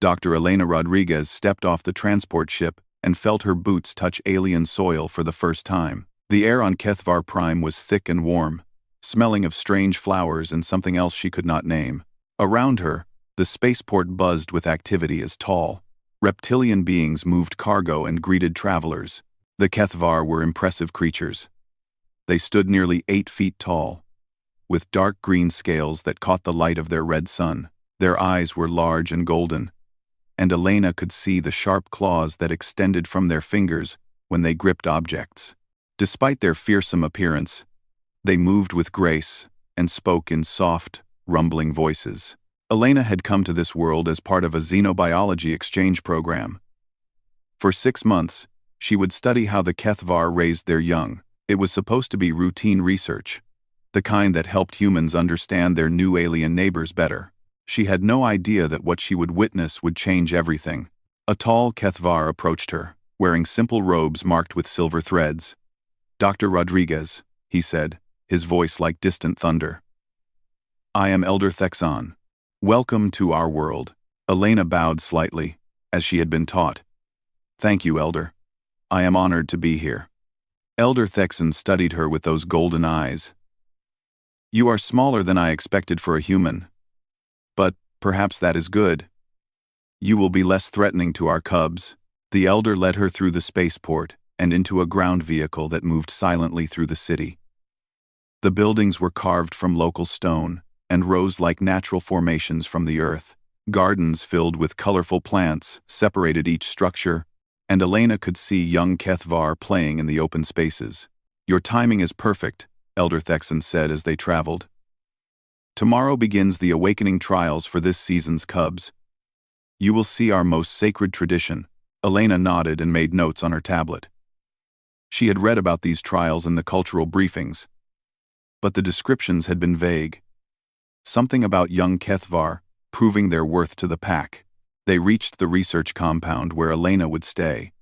Dr. Elena Rodriguez stepped off the transport ship and felt her boots touch alien soil for the first time. The air on Kethvar Prime was thick and warm, smelling of strange flowers and something else she could not name. Around her, the spaceport buzzed with activity as tall, reptilian beings moved cargo and greeted travelers. The Kethvar were impressive creatures. They stood nearly 8 feet tall, with dark green scales that caught the light of their red sun. Their eyes were large and golden, and Elena could see the sharp claws that extended from their fingers when they gripped objects. Despite their fearsome appearance, they moved with grace and spoke in soft, rumbling voices. Elena had come to this world as part of a xenobiology exchange program. For 6 months, she would study how the Kethvar raised their young. It was supposed to be routine research, the kind that helped humans understand their new alien neighbors better. She had no idea that what she would witness would change everything. A tall Kethvar approached her, wearing simple robes marked with silver threads. "Dr. Rodriguez," he said, his voice like distant thunder. "I am Elder Thexan. Welcome to our world." Elena bowed slightly, as she had been taught. "Thank you, Elder. I am honored to be here." Elder Thexan studied her with those golden eyes. "You are smaller than I expected for a human. But perhaps that is good. You will be less threatening to our cubs." The elder led her through the spaceport and into a ground vehicle that moved silently through the city. The buildings were carved from local stone and rose like natural formations from the earth. Gardens filled with colorful plants separated each structure, and Elena could see young Kethvar playing in the open spaces. "Your timing is perfect," Elder Thexan said as they traveled. "Tomorrow begins the awakening trials for this season's cubs. You will see our most sacred tradition." Elena nodded and made notes on her tablet. She had read about these trials in the cultural briefings, but the descriptions had been vague. Something about young Kethvar proving their worth to the pack. They reached the research compound where Elena would stay.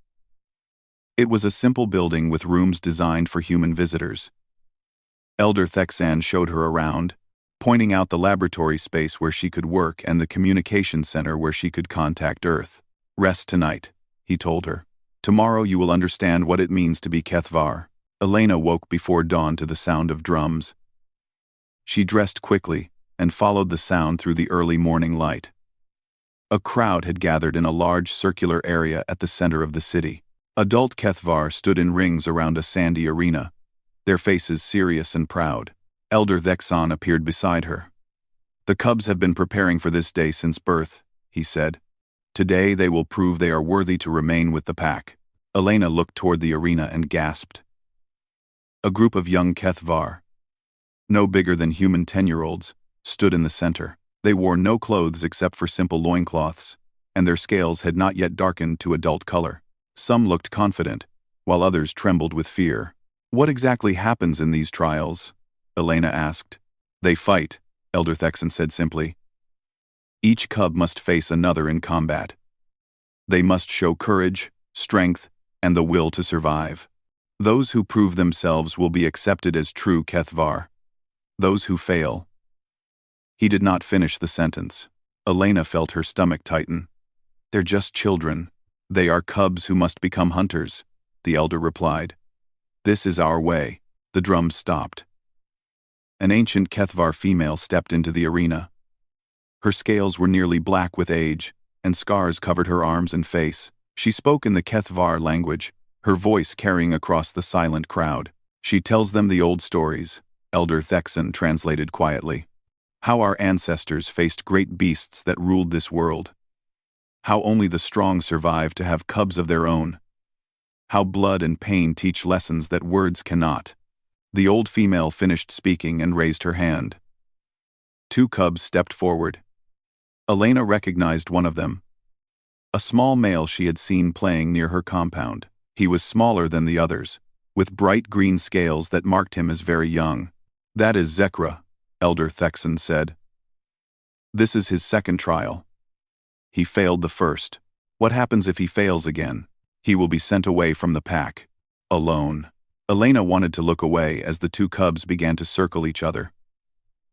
It was a simple building with rooms designed for human visitors. Elder Thexan showed her around, pointing out the laboratory space where she could work and the communication center where she could contact Earth. "Rest tonight," he told her. "Tomorrow you will understand what it means to be Kethvar." Elena woke before dawn to the sound of drums. She dressed quickly and followed the sound through the early morning light. A crowd had gathered in a large circular area at the center of the city. Adult Kethvar stood in rings around a sandy arena, their faces serious and proud. Elder Thexan appeared beside her. "The cubs have been preparing for this day since birth," he said. "Today they will prove they are worthy to remain with the pack." Elena looked toward the arena and gasped. A group of young Kethvar, no bigger than human 10-year-olds, stood in the center. They wore no clothes except for simple loincloths, and their scales had not yet darkened to adult color. Some looked confident, while others trembled with fear. "What exactly happens in these trials?" Elena asked. "They fight," Elder Thexan said simply. "Each cub must face another in combat. They must show courage, strength, and the will to survive. Those who prove themselves will be accepted as true Kethvar. Those who fail—" He did not finish the sentence. Elena felt her stomach tighten. "They're just children. They are cubs who must become hunters," the elder replied. "This is our way." The drums stopped. An ancient Kethvar female stepped into the arena. Her scales were nearly black with age, and scars covered her arms and face. She spoke in the Kethvar language, her voice carrying across the silent crowd. "She tells them the old stories," Elder Thexan translated quietly. "How our ancestors faced great beasts that ruled this world. How only the strong survive to have cubs of their own. How blood and pain teach lessons that words cannot." The old female finished speaking and raised her hand. 2 cubs stepped forward. Elena recognized one of them. A small male she had seen playing near her compound. He was smaller than the others, with bright green scales that marked him as very young. "That is Zekra," Elder Thexan said. "This is his second trial. He failed the first. What happens if he fails again? He will be sent away from the pack. Alone." Elena wanted to look away as the 2 cubs began to circle each other.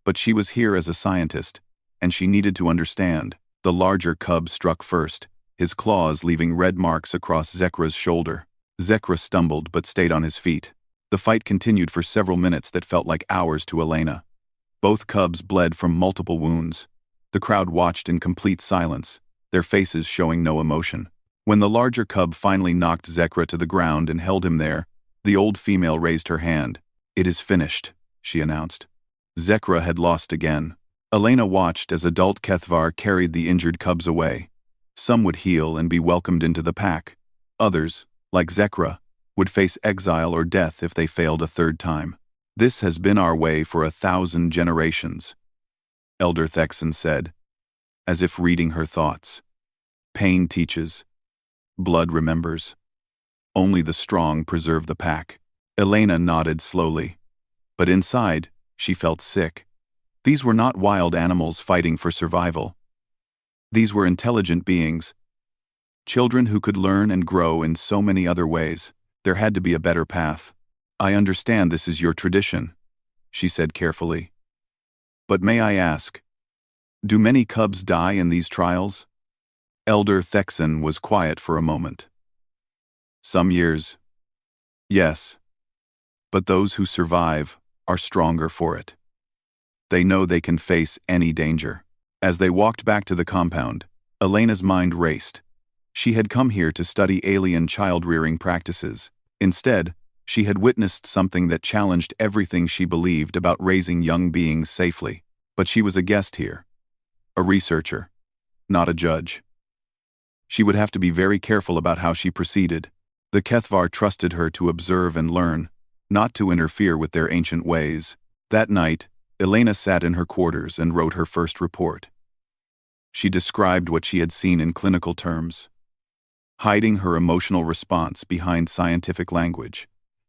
But she was here as a scientist, and she needed to understand. The larger cub struck first, his claws leaving red marks across Zekra's shoulder. Zekra stumbled but stayed on his feet. The fight continued for several minutes that felt like hours to Elena. Both cubs bled from multiple wounds. The crowd watched in complete silence, their faces showing no emotion. When the larger cub finally knocked Zekra to the ground and held him there, the old female raised her hand. "It is finished," she announced. Zekra had lost again. Elena watched as adult Kethvar carried the injured cubs away. Some would heal and be welcomed into the pack. Others, like Zekra, would face exile or death if they failed a third time. "This has been our way for 1,000 generations," Elder Thexan said, as if reading her thoughts. "Pain teaches. Blood remembers. Only the strong preserve the pack." Elena nodded slowly. But inside, she felt sick. These were not wild animals fighting for survival. These were intelligent beings. Children who could learn and grow in so many other ways. There had to be a better path. "I understand this is your tradition," she said carefully. "But may I ask, do many cubs die in these trials?" Elder Thexan was quiet for a moment. "Some years, yes. But those who survive are stronger for it. They know they can face any danger." As they walked back to the compound, Elena's mind raced. She had come here to study alien child-rearing practices. Instead, she had witnessed something that challenged everything she believed about raising young beings safely. But she was a guest here. A researcher, not a judge. She would have to be very careful about how she proceeded. The Kethvar trusted her to observe and learn, not to interfere with their ancient ways. That night, Elena sat in her quarters and wrote her first report. She described what she had seen in clinical terms, hiding her emotional response behind scientific language.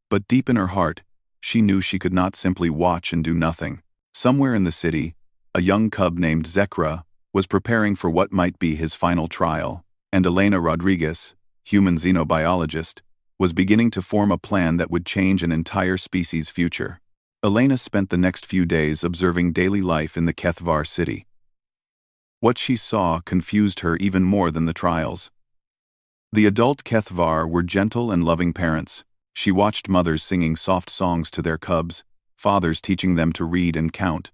But deep in her heart, she knew she could not simply watch and do nothing. Somewhere in the city, a young cub named Zekra was preparing for what might be his final trial, and Elena Rodriguez, human xenobiologist, was beginning to form a plan that would change an entire species' future. Elena spent the next few days observing daily life in the Kethvar city. What she saw confused her even more than the trials. The adult Kethvar were gentle and loving parents. She watched mothers singing soft songs to their cubs, fathers teaching them to read and count.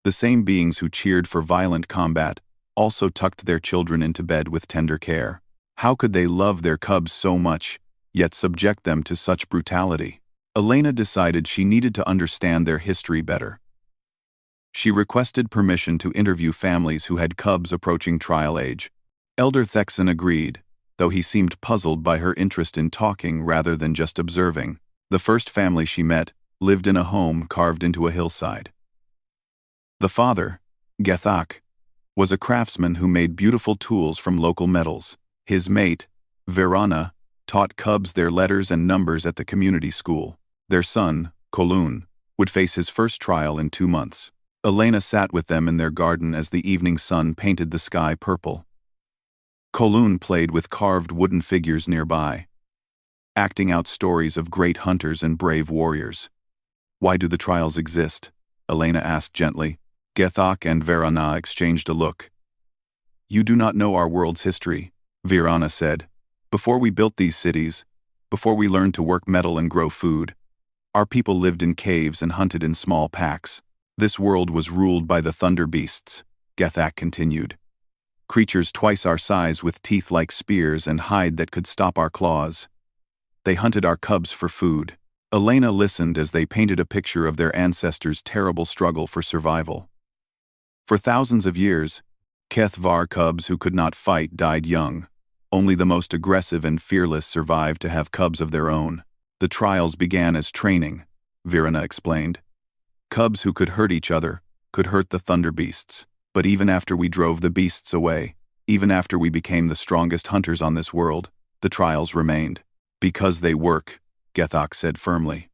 The same beings who cheered for violent combat also tucked their children into bed with tender care. How could they love their cubs so much, yet subject them to such brutality? Elena decided she needed to understand their history better. She requested permission to interview families who had cubs approaching trial age. Elder Thexan agreed, though he seemed puzzled by her interest in talking rather than just observing. The first family she met lived in a home carved into a hillside. The father, Gethak, was a craftsman who made beautiful tools from local metals. His mate, Verana, taught cubs their letters and numbers at the community school. Their son, Kolun, would face his first trial in 2 months. Elena sat with them in their garden as the evening sun painted the sky purple. Kolun played with carved wooden figures nearby, acting out stories of great hunters and brave warriors. "Why do the trials exist?" Elena asked gently. Gethak and Verana exchanged a look. "You do not know our world's history," Verana said. "Before we built these cities, before we learned to work metal and grow food, our people lived in caves and hunted in small packs. This world was ruled by the thunder beasts," Gethak continued. "Creatures twice our size with teeth like spears and hide that could stop our claws. They hunted our cubs for food." Elena listened as they painted a picture of their ancestors' terrible struggle for survival. For thousands of years, Kethvar cubs who could not fight died young. Only the most aggressive and fearless survived to have cubs of their own. "The trials began as training," Verana explained. "Cubs who could hurt each other, could hurt the thunder beasts. But even after we drove the beasts away, even after we became the strongest hunters on this world, the trials remained. Because they work," Gethak said firmly.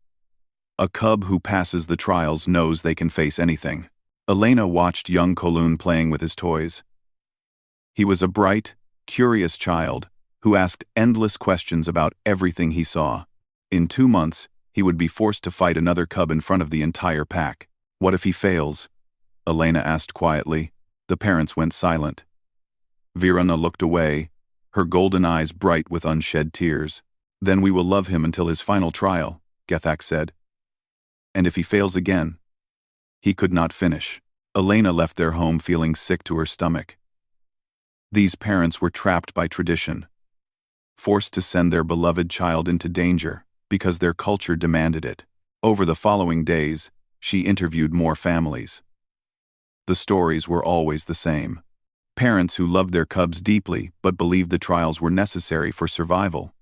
"A cub who passes the trials knows they can face anything." Elena watched young Kolun playing with his toys. He was a bright, curious child who asked endless questions about everything he saw. In 2 months, he would be forced to fight another cub in front of the entire pack. "What if he fails?" Elena asked quietly. The parents went silent. Virana looked away, her golden eyes bright with unshed tears. Then we will love him until his final trial, Gethak said. And if he fails again? He could not finish. Elena left their home feeling sick to her stomach. These parents were trapped by tradition, forced to send their beloved child into danger because their culture demanded it. Over the following days, she interviewed more families. The stories were always the same. Parents who loved their cubs deeply but believed the trials were necessary for survival.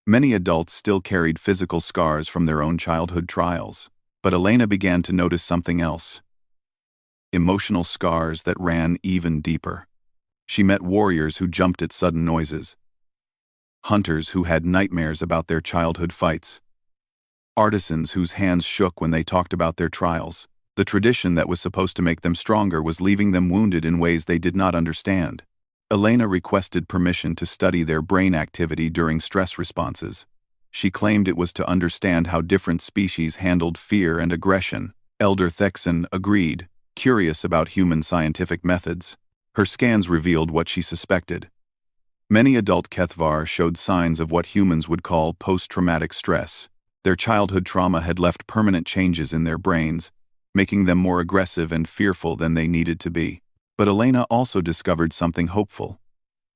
Many adults still carried physical scars from their own childhood trials, but Elena began to notice something else. Emotional scars that ran even deeper. She met warriors who jumped at sudden noises, hunters who had nightmares about their childhood fights, artisans whose hands shook when they talked about their trials. The tradition that was supposed to make them stronger was leaving them wounded in ways they did not understand. Elena requested permission to study their brain activity during stress responses. She claimed it was to understand how different species handled fear and aggression. Elder Thexan agreed, curious about human scientific methods. Her scans revealed what she suspected. Many adult Kethvar showed signs of what humans would call post-traumatic stress. Their childhood trauma had left permanent changes in their brains, making them more aggressive and fearful than they needed to be. But Elena also discovered something hopeful.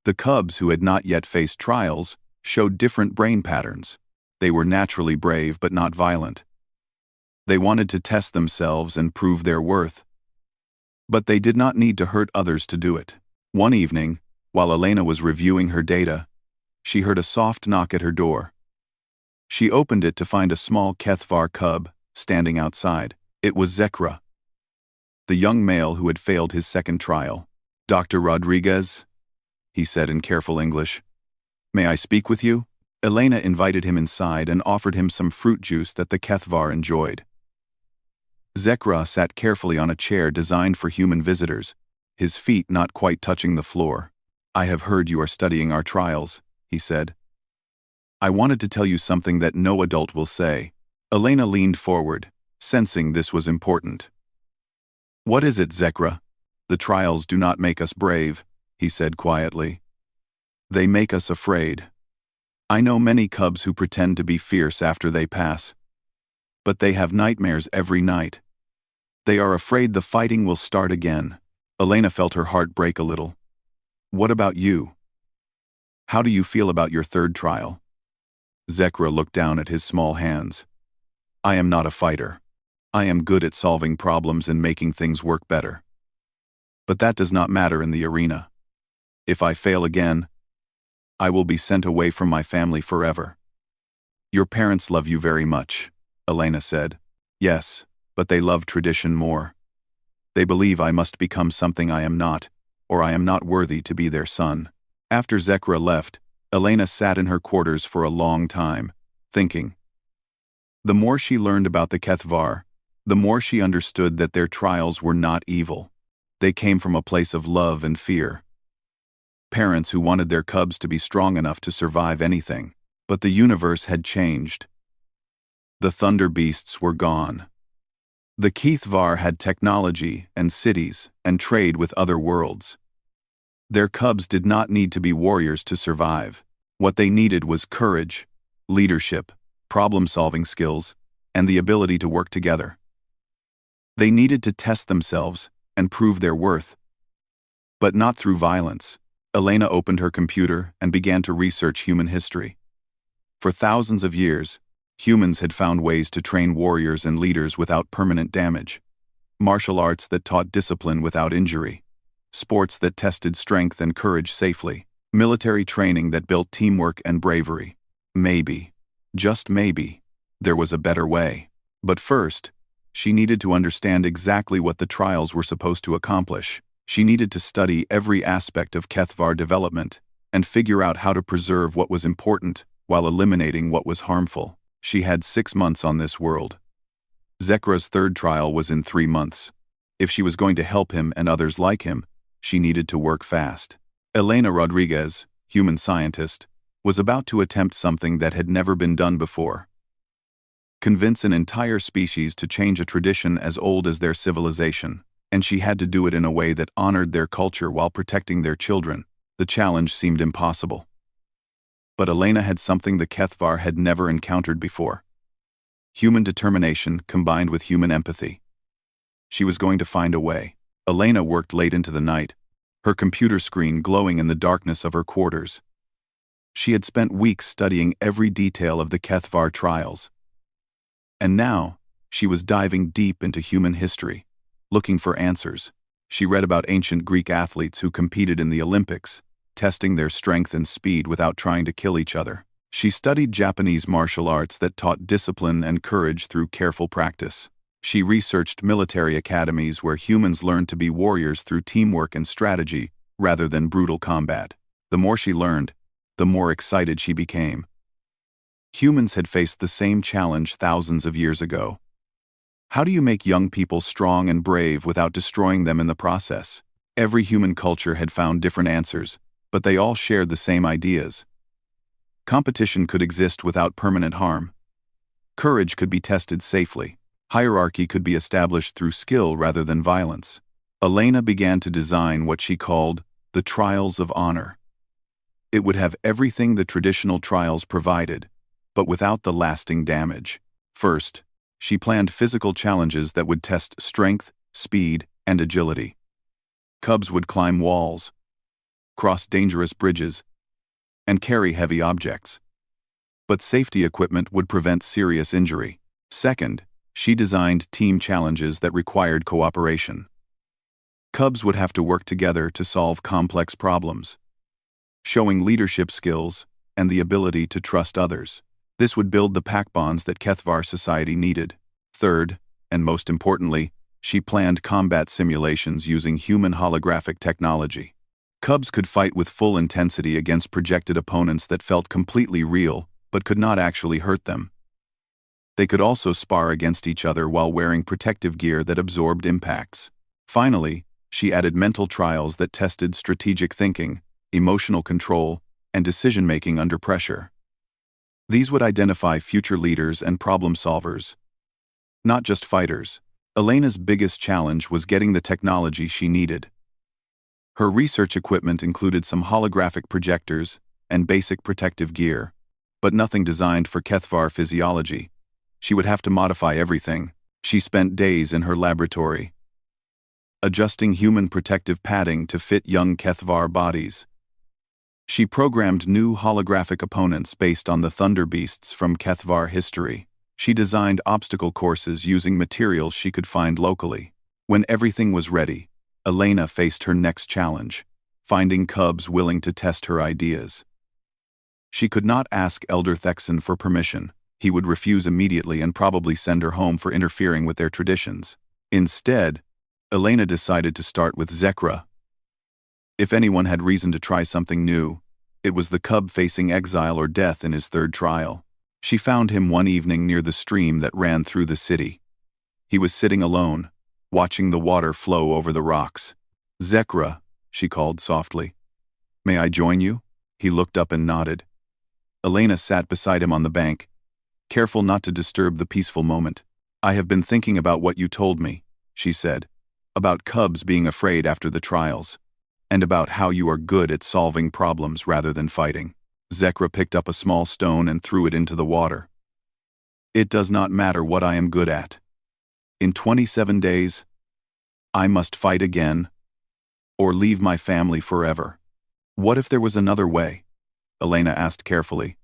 The cubs who had not yet faced trials showed different brain patterns. They were naturally brave but not violent. They wanted to test themselves and prove their worth. But they did not need to hurt others to do it. One evening, while Elena was reviewing her data, she heard a soft knock at her door. She opened it to find a small Kethvar cub standing outside. It was Zekra, the young male who had failed his second trial. "Dr. Rodriguez," he said in careful English, "may I speak with you?" Elena invited him inside and offered him some fruit juice that the Kethvar enjoyed. Zekra sat carefully on a chair designed for human visitors, his feet not quite touching the floor. "I have heard you are studying our trials," he said. "I wanted to tell you something that no adult will say." Elena leaned forward, sensing this was important. "What is it, Zekra?" "The trials do not make us brave," he said quietly. "They make us afraid. I know many cubs who pretend to be fierce after they pass. But they have nightmares every night. They are afraid the fighting will start again." Elena felt her heart break a little. "What about you? How do you feel about your third trial?" Zekra looked down at his small hands. "I am not a fighter. I am good at solving problems and making things work better. But that does not matter in the arena. If I fail again, I will be sent away from my family forever." "Your parents love you very much," Elena said. "Yes, but they love tradition more. They believe I must become something I am not, or I am not worthy to be their son." After Zekra left, Elena sat in her quarters for a long time, thinking. The more she learned about the Kethvar, the more she understood that their trials were not evil. They came from a place of love and fear. Parents who wanted their cubs to be strong enough to survive anything. But the universe had changed. The thunder beasts were gone. The Kethvar had technology and cities and trade with other worlds. Their cubs did not need to be warriors to survive. What they needed was courage, leadership, problem-solving skills, and the ability to work together. They needed to test themselves and prove their worth. But not through violence. Elena opened her computer and began to research human history. For thousands of years, humans had found ways to train warriors and leaders without permanent damage. Martial arts that taught discipline without injury. Sports that tested strength and courage safely. Military training that built teamwork and bravery. Maybe, just maybe, there was a better way. But first, she needed to understand exactly what the trials were supposed to accomplish. She needed to study every aspect of Kethvar development and figure out how to preserve what was important while eliminating what was harmful. She had 6 months on this world. Zekra's third trial was in 3 months. If she was going to help him and others like him, she needed to work fast. Elena Rodriguez, human scientist, was about to attempt something that had never been done before. Convince an entire species to change a tradition as old as their civilization. and she had to do it in a way that honored their culture while protecting their children. The challenge seemed impossible. But Elena had something the Kethvar had never encountered before. Human determination combined with human empathy. She was going to find a way. Elena worked late into the night, her computer screen glowing in the darkness of her quarters. She had spent weeks studying every detail of the Kethvar trials. And now, she was diving deep into human history, looking for answers. She read about ancient Greek athletes who competed in the Olympics, testing their strength and speed without trying to kill each other. She studied Japanese martial arts that taught discipline and courage through careful practice. She researched military academies where humans learned to be warriors through teamwork and strategy rather than brutal combat. The more she learned, the more excited she became. Humans had faced the same challenge thousands of years ago. How do you make young people strong and brave without destroying them in the process? Every human culture had found different answers, but they all shared the same ideas. Competition could exist without permanent harm. Courage could be tested safely. Hierarchy could be established through skill rather than violence. Elena began to design what she called the Trials of Honor. It would have everything the traditional trials provided, but without the lasting damage. First, she planned physical challenges that would test strength, speed, and agility. Cubs would climb walls, cross dangerous bridges, and carry heavy objects. But safety equipment would prevent serious injury. Second, she designed team challenges that required cooperation. Cubs would have to work together to solve complex problems, showing leadership skills and the ability to trust others. This would build the pack bonds that Kethvar society needed. Third, and most importantly, she planned combat simulations using human holographic technology. Cubs could fight with full intensity against projected opponents that felt completely real but could not actually hurt them. They could also spar against each other while wearing protective gear that absorbed impacts. Finally, she added mental trials that tested strategic thinking, emotional control, and decision-making under pressure. These would identify future leaders and problem solvers, not just fighters. Elena's biggest challenge was getting the technology she needed. Her research equipment included some holographic projectors and basic protective gear, but nothing designed for Kethvar physiology. She would have to modify everything. She spent days in her laboratory, adjusting human protective padding to fit young Kethvar bodies. She programmed new holographic opponents based on the thunder beasts from Kethvar history. She designed obstacle courses using materials she could find locally. When everything was ready, Elena faced her next challenge, finding cubs willing to test her ideas. She could not ask Elder Thexan for permission. He would refuse immediately and probably send her home for interfering with their traditions. Instead, Elena decided to start with Zekra. If anyone had reason to try something new, it was the cub facing exile or death in his third trial. She found him one evening near the stream that ran through the city. He was sitting alone, watching the water flow over the rocks. "Zekra," she called softly. "May I join you?" He looked up and nodded. Elena sat beside him on the bank, careful not to disturb the peaceful moment. "I have been thinking about what you told me," she said, "about cubs being afraid after the trials, and about how you are good at solving problems rather than fighting." Zekra picked up a small stone and threw it into the water. "It does not matter what I am good at. In 27 days, I must fight again, or leave my family forever." "What if there was another way?" Elena asked carefully.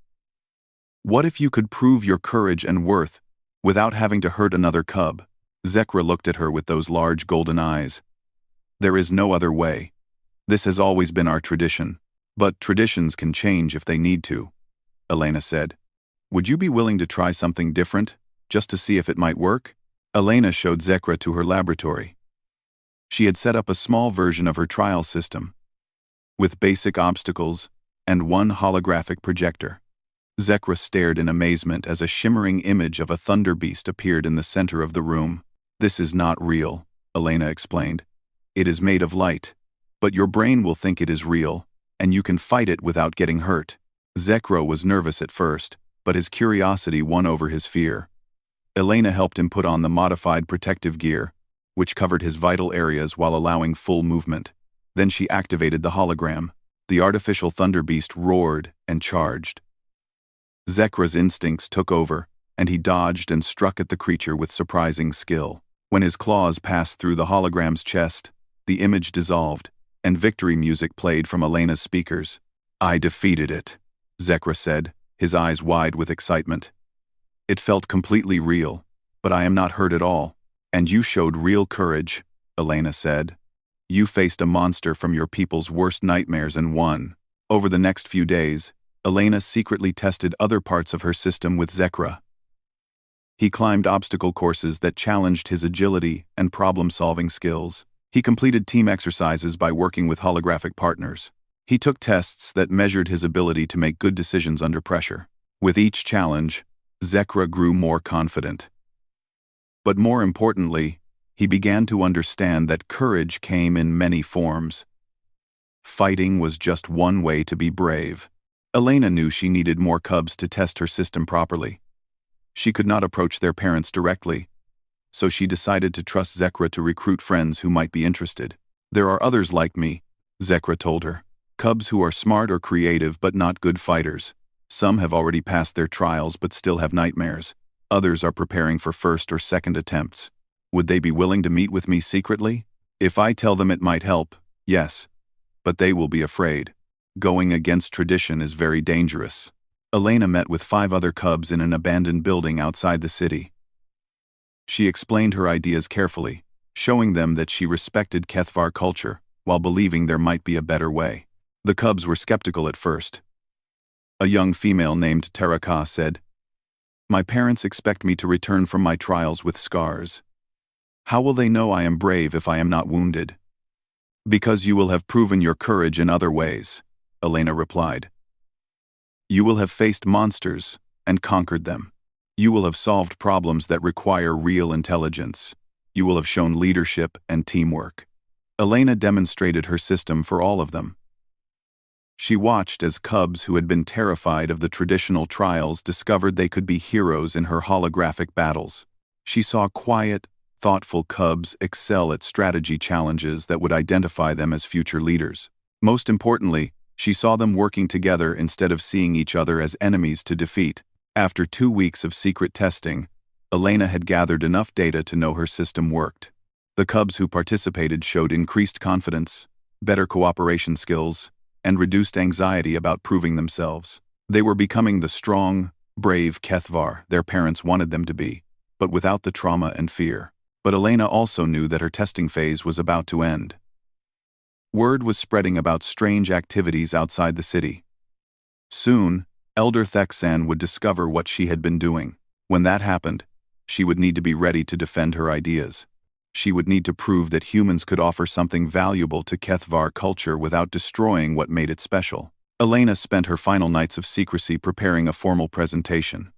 "What if you could prove your courage and worth without having to hurt another cub?" Zekra looked at her with those large golden eyes. "There is no other way. This has always been our tradition. But traditions can change if they need to," Elena said. "Would you be willing to try something different, just to see if it might work?" Elena showed Zekra to her laboratory. She had set up a small version of her trial system, with basic obstacles and one holographic projector. Zekra stared in amazement as a shimmering image of a thunder beast appeared in the center of the room. "This is not real," Elena explained. "It is made of light, but your brain will think it is real, and you can fight it without getting hurt." Zekra was nervous at first, but his curiosity won over his fear. Elena helped him put on the modified protective gear, which covered his vital areas while allowing full movement. Then she activated the hologram. The artificial thunder beast roared and charged. Zekra's instincts took over, and he dodged and struck at the creature with surprising skill. When his claws passed through the hologram's chest, the image dissolved, and victory music played from Elena's speakers. "I defeated it," Zekra said, his eyes wide with excitement. "It felt completely real, but I am not hurt at all." "And you showed real courage," Elena said. "You faced a monster from your people's worst nightmares and won." Over the next few days, Elena secretly tested other parts of her system with Zekra. He climbed obstacle courses that challenged his agility and problem-solving skills. He completed team exercises by working with holographic partners. He took tests that measured his ability to make good decisions under pressure. With each challenge, Zekra grew more confident. But more importantly, he began to understand that courage came in many forms. Fighting was just one way to be brave. Elena knew she needed more cubs to test her system properly. She could not approach their parents directly, so she decided to trust Zekra to recruit friends who might be interested. "There are others like me," Zekra told her. "Cubs who are smart or creative but not good fighters. Some have already passed their trials but still have nightmares. Others are preparing for first or second attempts. Would they be willing to meet with me secretly? If I tell them it might help, yes. But they will be afraid. Going against tradition is very dangerous." Elena met with 5 other cubs in an abandoned building outside the city. She explained her ideas carefully, showing them that she respected Kethvar culture while believing there might be a better way. The cubs were skeptical at first. A young female named Teraka said, "My parents expect me to return from my trials with scars. How will they know I am brave if I am not wounded?" "Because you will have proven your courage in other ways," Elena replied. "You will have faced monsters and conquered them. You will have solved problems that require real intelligence. You will have shown leadership and teamwork." Elena demonstrated her system for all of them. She watched as cubs who had been terrified of the traditional trials discovered they could be heroes in her holographic battles. She saw quiet, thoughtful cubs excel at strategy challenges that would identify them as future leaders. Most importantly, she saw them working together instead of seeing each other as enemies to defeat. After 2 weeks of secret testing, Elena had gathered enough data to know her system worked. The cubs who participated showed increased confidence, better cooperation skills, and reduced anxiety about proving themselves. They were becoming the strong, brave Kethvar their parents wanted them to be, but without the trauma and fear. But Elena also knew that her testing phase was about to end. Word was spreading about strange activities outside the city. Soon, Elder Theksan would discover what she had been doing. When that happened, she would need to be ready to defend her ideas. She would need to prove that humans could offer something valuable to Kethvar culture without destroying what made it special. Elena spent her final nights of secrecy preparing a formal presentation.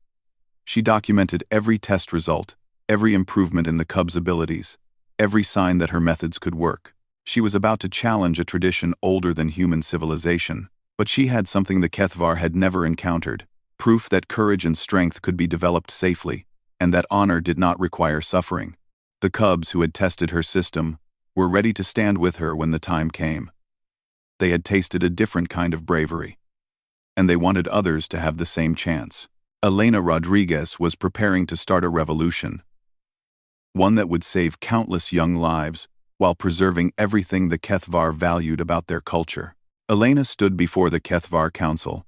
She documented every test result, every improvement in the cub's abilities, every sign that her methods could work. She was about to challenge a tradition older than human civilization, but she had something the Kethvar had never encountered: proof that courage and strength could be developed safely, and that honor did not require suffering. The cubs who had tested her system were ready to stand with her when the time came. They had tasted a different kind of bravery, and they wanted others to have the same chance. Elena Rodriguez was preparing to start a revolution, one that would save countless young lives while preserving everything the Kethvar valued about their culture. Elena stood before the Kethvar Council,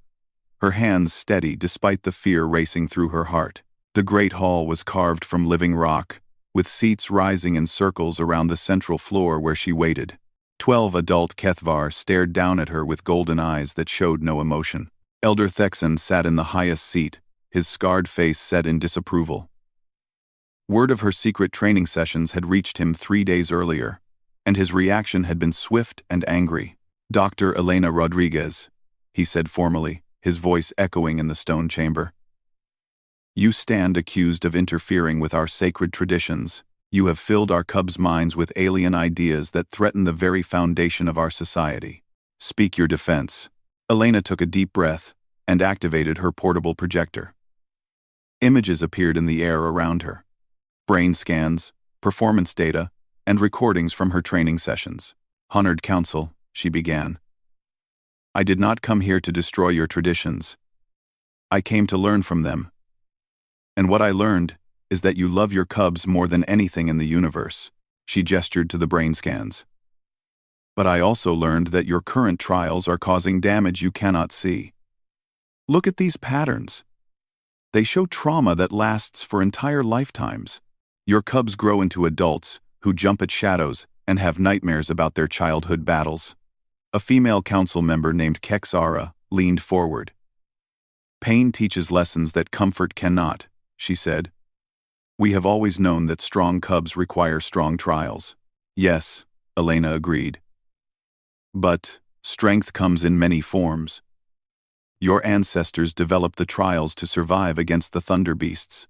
her hands steady despite the fear racing through her heart. The great hall was carved from living rock, with seats rising in circles around the central floor where she waited. 12 adult Kethvar stared down at her with golden eyes that showed no emotion. Elder Theksan sat in the highest seat, his scarred face set in disapproval. Word of her secret training sessions had reached him 3 days earlier, and his reaction had been swift and angry. "Dr. Elena Rodriguez," he said formally, his voice echoing in the stone chamber. "You stand accused of interfering with our sacred traditions. You have filled our cubs' minds with alien ideas that threaten the very foundation of our society. Speak your defense." Elena took a deep breath and activated her portable projector. Images appeared in the air around her. Brain scans, performance data, and recordings from her training sessions. "Honored Council," she began. "I did not come here to destroy your traditions. I came to learn from them. And what I learned is that you love your cubs more than anything in the universe." She gestured to the brain scans. "But I also learned that your current trials are causing damage you cannot see. Look at these patterns. They show trauma that lasts for entire lifetimes. Your cubs grow into adults who jump at shadows and have nightmares about their childhood battles." A female council member named Kexara leaned forward. "Pain teaches lessons that comfort cannot," she said. "We have always known that strong cubs require strong trials." "Yes," Elena agreed. "But strength comes in many forms. Your ancestors developed the trials to survive against the thunder beasts.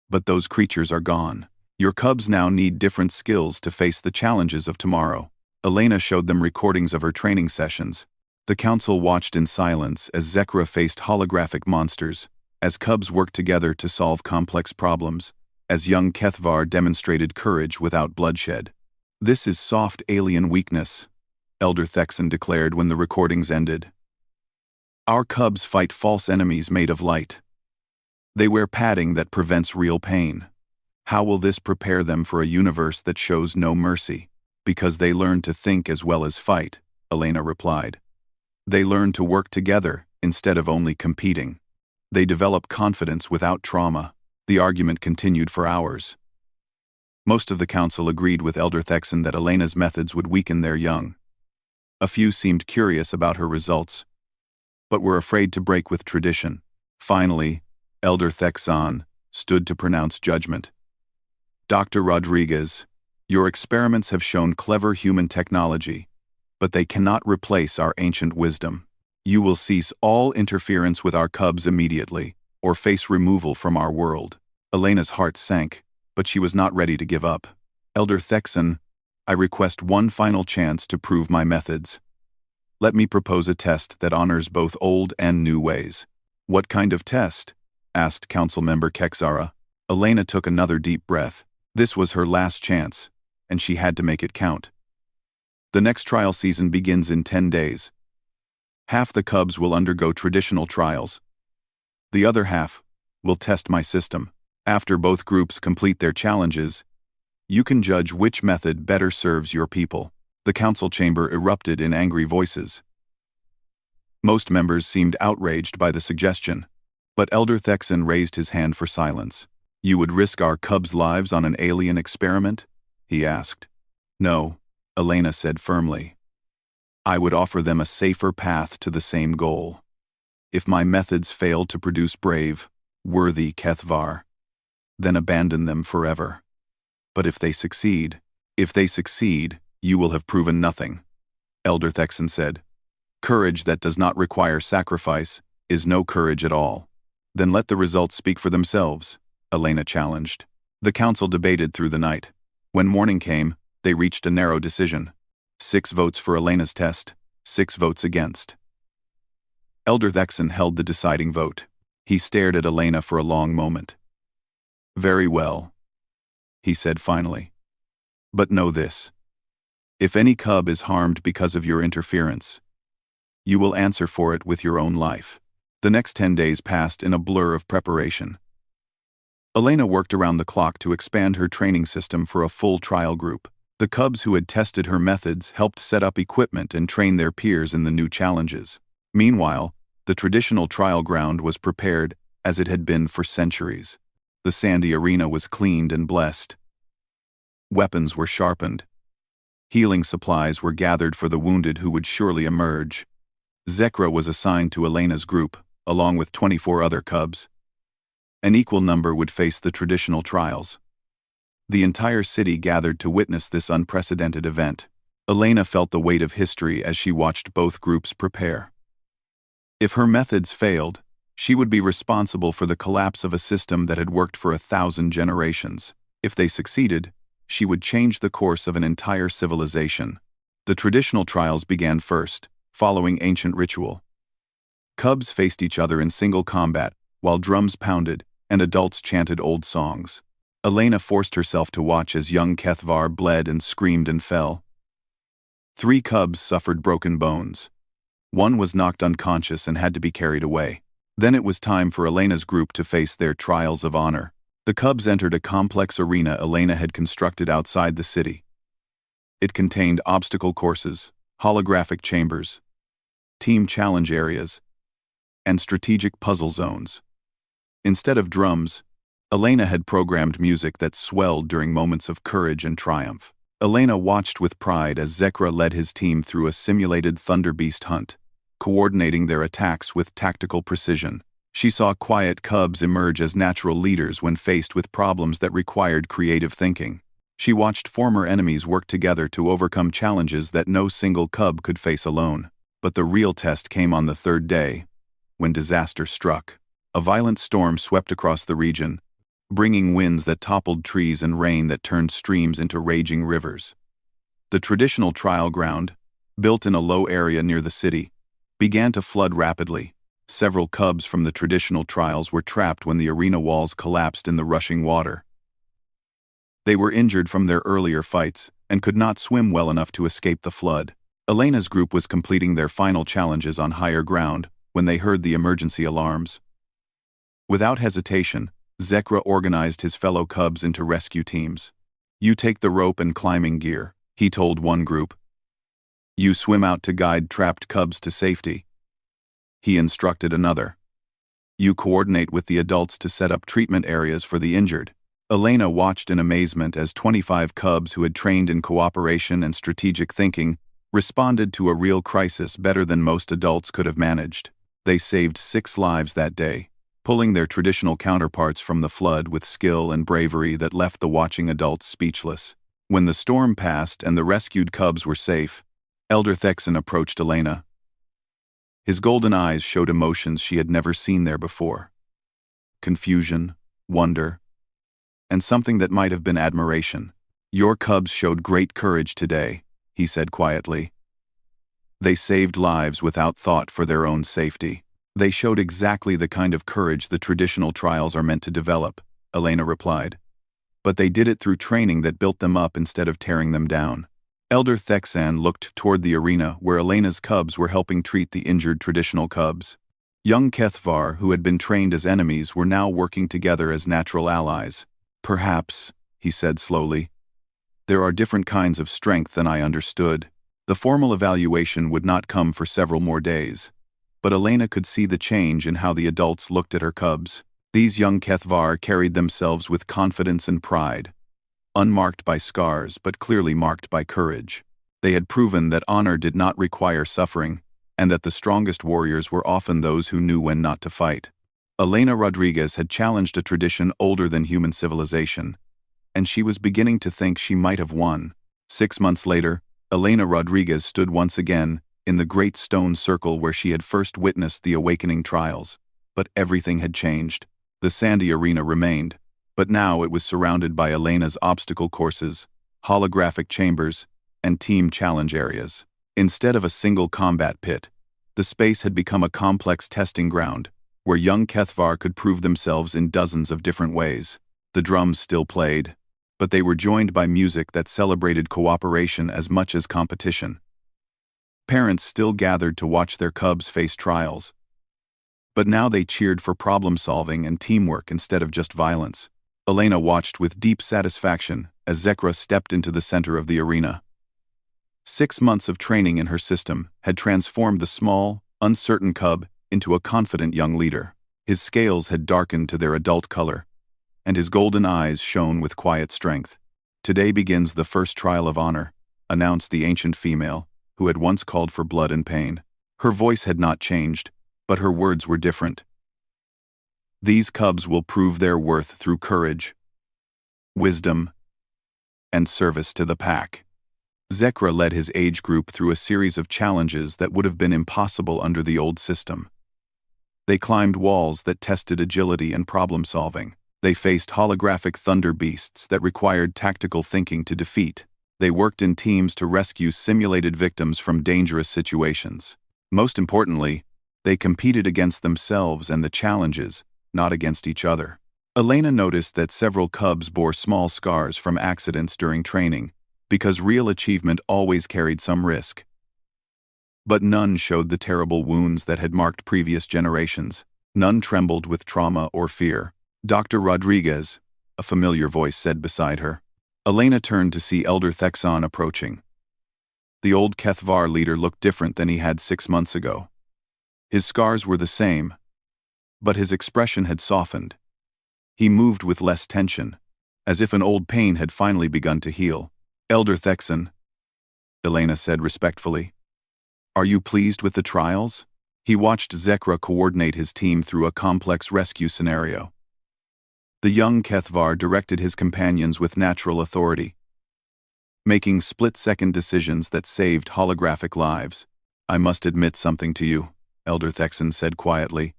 But those creatures are gone. Your cubs now need different skills to face the challenges of tomorrow." Elena showed them recordings of her training sessions. The council watched in silence as Zekra faced holographic monsters, as cubs worked together to solve complex problems, as young Kethvar demonstrated courage without bloodshed. "This is soft alien weakness," Elder Thexan declared when the recordings ended. "Our cubs fight false enemies made of light. They wear padding that prevents real pain. How will this prepare them for a universe that shows no mercy?" "Because they learn to think as well as fight," Elena replied. "They learn to work together instead of only competing. They develop confidence without trauma." The argument continued for hours. Most of the council agreed with Elder Thexan that Elena's methods would weaken their young. A few seemed curious about her results, but were afraid to break with tradition. Finally, Elder Thexan stood to pronounce judgment. "Dr. Rodriguez, your experiments have shown clever human technology, but they cannot replace our ancient wisdom. You will cease all interference with our cubs immediately, or face removal from our world." Elena's heart sank, but she was not ready to give up. "Elder Thexan, I request one final chance to prove my methods. Let me propose a test that honors both old and new ways." "What kind of test?" asked Councilmember Kexara. Elena took another deep breath. This was her last chance, and she had to make it count. "The next trial season begins in 10 days. Half the cubs will undergo traditional trials. The other half will test my system. After both groups complete their challenges, you can judge which method better serves your people." The council chamber erupted in angry voices. Most members seemed outraged by the suggestion, but Elder Thexan raised his hand for silence. "You would risk our cubs' lives on an alien experiment?" he asked. "No," Elena said firmly. "I would offer them a safer path to the same goal. If my methods fail to produce brave, worthy Kethvar, then abandon them forever. But if they succeed, you will have proven nothing," Elder Thexan said. "Courage that does not require sacrifice is no courage at all." "Then let the results speak for themselves," Elena challenged. The council debated through the night. When morning came, they reached a narrow decision. 6 votes for Elena's test, 6 votes against. Elder Thexan held the deciding vote. He stared at Elena for a long moment. "Very well," he said finally. "But know this. If any cub is harmed because of your interference, you will answer for it with your own life." The next 10 days passed in a blur of preparation. Elena worked around the clock to expand her training system for a full trial group. The cubs who had tested her methods helped set up equipment and train their peers in the new challenges. Meanwhile, the traditional trial ground was prepared as it had been for centuries. The sandy arena was cleaned and blessed. Weapons were sharpened. Healing supplies were gathered for the wounded who would surely emerge. Zekra was assigned to Elena's group, along with 24 other cubs. An equal number would face the traditional trials. The entire city gathered to witness this unprecedented event. Elena felt the weight of history as she watched both groups prepare. If her methods failed, she would be responsible for the collapse of a system that had worked for 1,000 generations. If they succeeded, she would change the course of an entire civilization. The traditional trials began first, following ancient ritual. Cubs faced each other in single combat, while drums pounded and adults chanted old songs. Elena forced herself to watch as young Kethvar bled and screamed and fell. 3 cubs suffered broken bones. 1 was knocked unconscious and had to be carried away. Then it was time for Elena's group to face their trials of honor. The cubs entered a complex arena Elena had constructed outside the city. It contained obstacle courses, holographic chambers, team challenge areas, and strategic puzzle zones. Instead of drums, Elena had programmed music that swelled during moments of courage and triumph. Elena watched with pride as Zekra led his team through a simulated thunderbeast hunt, coordinating their attacks with tactical precision. She saw quiet cubs emerge as natural leaders when faced with problems that required creative thinking. She watched former enemies work together to overcome challenges that no single cub could face alone. But the real test came on the 3rd day, when disaster struck. A violent storm swept across the region, bringing winds that toppled trees and rain that turned streams into raging rivers. The traditional trial ground, built in a low area near the city, began to flood rapidly. Several cubs from the traditional trials were trapped when the arena walls collapsed in the rushing water. They were injured from their earlier fights and could not swim well enough to escape the flood. Elena's group was completing their final challenges on higher ground when they heard the emergency alarms. Without hesitation, Zekra organized his fellow cubs into rescue teams. "You take the rope and climbing gear," he told one group. "You swim out to guide trapped cubs to safety," he instructed another. "You coordinate with the adults to set up treatment areas for the injured." Elena watched in amazement as 25 cubs who had trained in cooperation and strategic thinking responded to a real crisis better than most adults could have managed. They saved 6 lives that day, pulling their traditional counterparts from the flood with skill and bravery that left the watching adults speechless. When the storm passed and the rescued cubs were safe, Elder Thexan approached Elena. His golden eyes showed emotions she had never seen there before. Confusion, wonder, and something that might have been admiration. "Your cubs showed great courage today," he said quietly. "They saved lives without thought for their own safety." "They showed exactly the kind of courage the traditional trials are meant to develop," Elena replied. "But they did it through training that built them up instead of tearing them down." Elder Thexan looked toward the arena where Elena's cubs were helping treat the injured traditional cubs. Young Kethvar, who had been trained as enemies, were now working together as natural allies. "Perhaps," he said slowly, "there are different kinds of strength than I understood." The formal evaluation would not come for several more days, but Elena could see the change in how the adults looked at her cubs. These young Kethvar carried themselves with confidence and pride, unmarked by scars but clearly marked by courage. They had proven that honor did not require suffering, and that the strongest warriors were often those who knew when not to fight. Elena Rodriguez had challenged a tradition older than human civilization, and she was beginning to think she might have won. 6 months later, Elena Rodriguez stood once again in the great stone circle where she had first witnessed the awakening trials. But everything had changed. The sandy arena remained, but now it was surrounded by Elena's obstacle courses, holographic chambers, and team challenge areas. Instead of a single combat pit, the space had become a complex testing ground, where young Kethvar could prove themselves in dozens of different ways. The drums still played, but they were joined by music that celebrated cooperation as much as competition. Parents still gathered to watch their cubs face trials, but now they cheered for problem-solving and teamwork instead of just violence. Elena watched with deep satisfaction as Zekra stepped into the center of the arena. 6 months of training in her system had transformed the small, uncertain cub into a confident young leader. His scales had darkened to their adult color, and his golden eyes shone with quiet strength. "Today begins the first trial of honor," announced the ancient female, who had once called for blood and pain. Her voice had not changed, but her words were different. "These cubs will prove their worth through courage, wisdom, and service to the pack." Zekra led his age group through a series of challenges that would have been impossible under the old system. They climbed walls that tested agility and problem-solving. They faced holographic thunder beasts that required tactical thinking to defeat. They worked in teams to rescue simulated victims from dangerous situations. Most importantly, they competed against themselves and the challenges, not against each other. Elena noticed that several cubs bore small scars from accidents during training, because real achievement always carried some risk. But none showed the terrible wounds that had marked previous generations. None trembled with trauma or fear. Dr. Rodriguez, a familiar voice said beside her. Elena turned to see Elder Thexon approaching. The old Kethvar leader looked different than he had 6 months ago. His scars were the same, but his expression had softened. He moved with less tension, as if an old pain had finally begun to heal. Elder Thexon, Elena said respectfully. Are you pleased with the trials? He watched Zekra coordinate his team through a complex rescue scenario. The young Kethvar directed his companions with natural authority, making split-second decisions that saved holographic lives. I must admit something to you, Elder Thexon said quietly.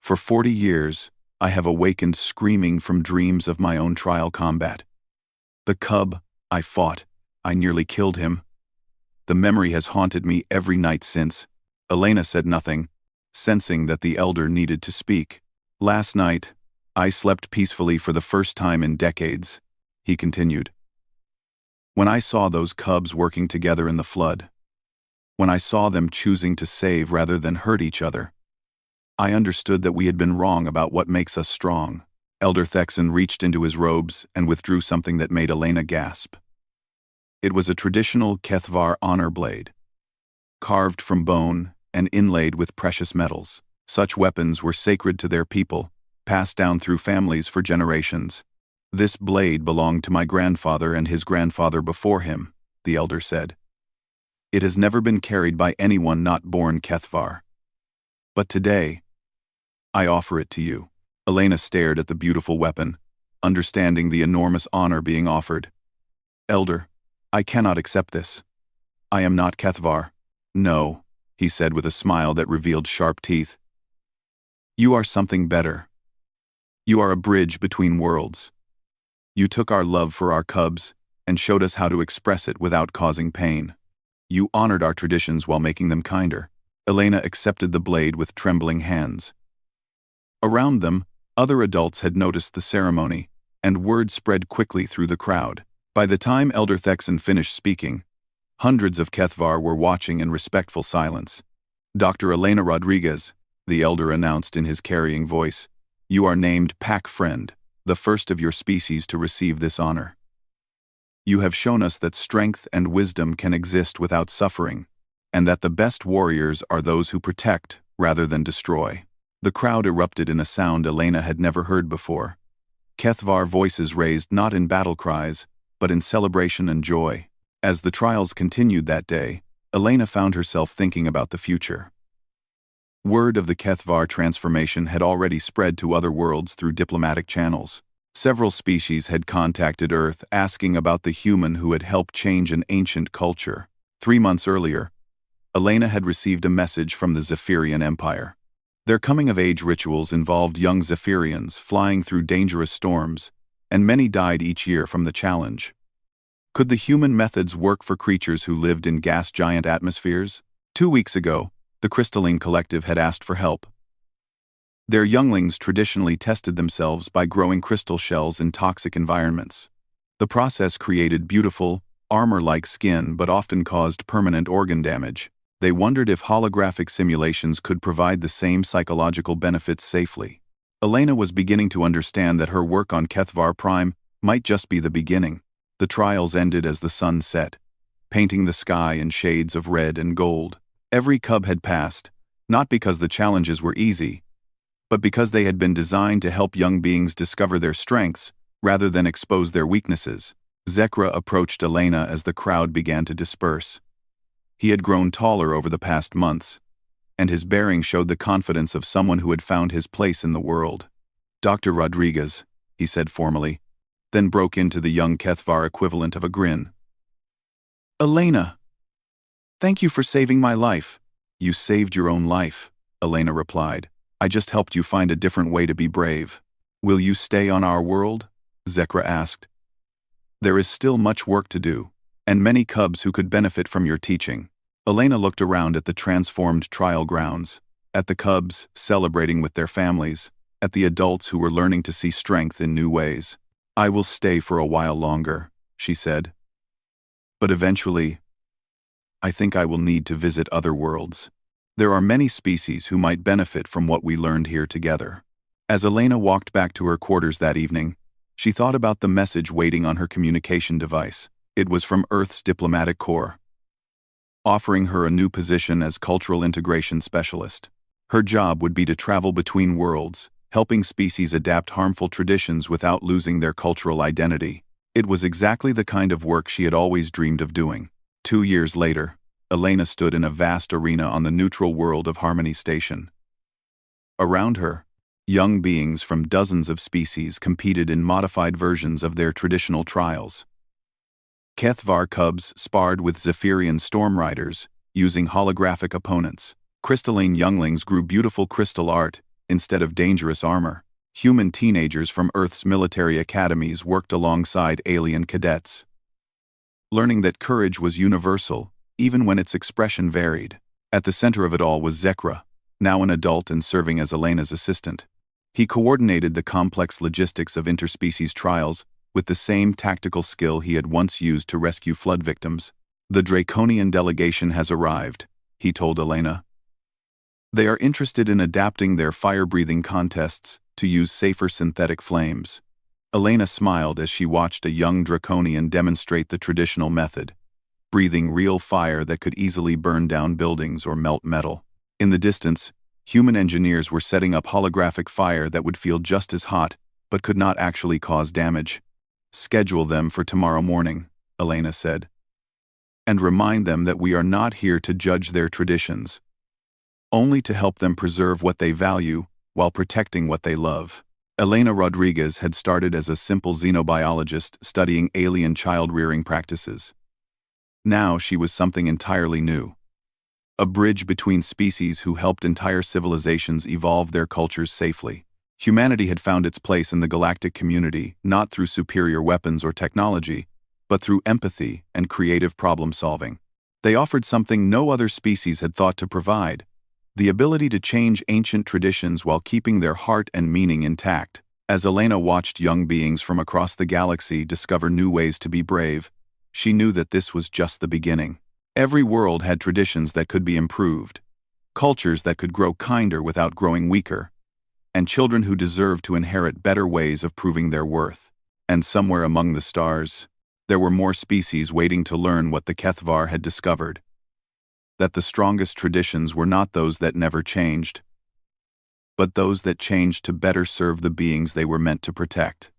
For 40 years, I have awakened screaming from dreams of my own trial combat. The cub I fought, I nearly killed him. The memory has haunted me every night since. Elena said nothing, sensing that the elder needed to speak. Last night, I slept peacefully for the first time in decades, he continued. When I saw those cubs working together in the flood, when I saw them choosing to save rather than hurt each other, I understood that we had been wrong about what makes us strong. Elder Thexon reached into his robes and withdrew something that made Elena gasp. It was a traditional Kethvar honor blade, carved from bone and inlaid with precious metals. Such weapons were sacred to their people, passed down through families for generations. This blade belonged to my grandfather and his grandfather before him, the elder said. It has never been carried by anyone not born Kethvar. But today, I offer it to you. Elena stared at the beautiful weapon, understanding the enormous honor being offered. Elder, I cannot accept this. I am not Kethvar. No, he said with a smile that revealed sharp teeth. You are something better. You are a bridge between worlds. You took our love for our cubs and showed us how to express it without causing pain. You honored our traditions while making them kinder. Elena accepted the blade with trembling hands. Around them, other adults had noticed the ceremony, and word spread quickly through the crowd. By the time Elder Thexon finished speaking, hundreds of Kethvar were watching in respectful silence. Dr. Elena Rodriguez, the elder announced in his carrying voice, you are named Pack Friend, the first of your species to receive this honor. You have shown us that strength and wisdom can exist without suffering, and that the best warriors are those who protect rather than destroy. The crowd erupted in a sound Elena had never heard before. Kethvar voices raised not in battle cries, but in celebration and joy. As the trials continued that day, Elena found herself thinking about the future. Word of the Kethvar transformation had already spread to other worlds through diplomatic channels. Several species had contacted Earth asking about the human who had helped change an ancient culture. 3 months earlier, Elena had received a message from the Zephyrian Empire. Their coming-of-age rituals involved young Zephyrians flying through dangerous storms, and many died each year from the challenge. Could the human methods work for creatures who lived in gas-giant atmospheres? 2 weeks ago, the Crystalline Collective had asked for help. Their younglings traditionally tested themselves by growing crystal shells in toxic environments. The process created beautiful, armor-like skin but often caused permanent organ damage. They wondered if holographic simulations could provide the same psychological benefits safely. Elena was beginning to understand that her work on Kethvar Prime might just be the beginning. The trials ended as the sun set, painting the sky in shades of red and gold. Every cub had passed, not because the challenges were easy, but because they had been designed to help young beings discover their strengths rather than expose their weaknesses. Zekra approached Elena as the crowd began to disperse. He had grown taller over the past months, and his bearing showed the confidence of someone who had found his place in the world. Dr. Rodriguez, he said formally, then broke into the young Kethvar equivalent of a grin. Elena! Thank you for saving my life. You saved your own life, Elena replied. I just helped you find a different way to be brave. Will you stay on our world? Zekra asked. There is still much work to do, and many cubs who could benefit from your teaching. Elena looked around at the transformed trial grounds, at the cubs celebrating with their families, at the adults who were learning to see strength in new ways. "I will stay for a while longer," she said. "But eventually, I think I will need to visit other worlds. There are many species who might benefit from what we learned here together." As Elena walked back to her quarters that evening, she thought about the message waiting on her communication device. It was from Earth's diplomatic corps, offering her a new position as cultural integration specialist. Her job would be to travel between worlds, helping species adapt harmful traditions without losing their cultural identity. It was exactly the kind of work she had always dreamed of doing. 2 years later, Elena stood in a vast arena on the neutral world of Harmony Station. Around her, young beings from dozens of species competed in modified versions of their traditional trials. Kethvar cubs sparred with Zephyrian storm riders, using holographic opponents. Crystalline younglings grew beautiful crystal art instead of dangerous armor. Human teenagers from Earth's military academies worked alongside alien cadets, learning that courage was universal, even when its expression varied. At the center of it all was Zekra, now an adult and serving as Elena's assistant. He coordinated the complex logistics of interspecies trials with the same tactical skill he had once used to rescue flood victims. "The Draconian delegation has arrived," he told Elena. "They are interested in adapting their fire-breathing contests to use safer synthetic flames." Elena smiled as she watched a young Draconian demonstrate the traditional method, breathing real fire that could easily burn down buildings or melt metal. In the distance, human engineers were setting up holographic fire that would feel just as hot, but could not actually cause damage. "Schedule them for tomorrow morning," Elena said. "And remind them that we are not here to judge their traditions, only to help them preserve what they value while protecting what they love." Elena Rodriguez had started as a simple xenobiologist studying alien child-rearing practices. Now she was something entirely new. A bridge between species who helped entire civilizations evolve their cultures safely. Humanity had found its place in the galactic community not through superior weapons or technology, but through empathy and creative problem-solving. They offered something no other species had thought to provide: the ability to change ancient traditions while keeping their heart and meaning intact. As Elena watched young beings from across the galaxy discover new ways to be brave, she knew that this was just the beginning. Every world had traditions that could be improved, cultures that could grow kinder without growing weaker, and children who deserved to inherit better ways of proving their worth. And somewhere among the stars, there were more species waiting to learn what the Kethvar had discovered: that the strongest traditions were not those that never changed, but those that changed to better serve the beings they were meant to protect.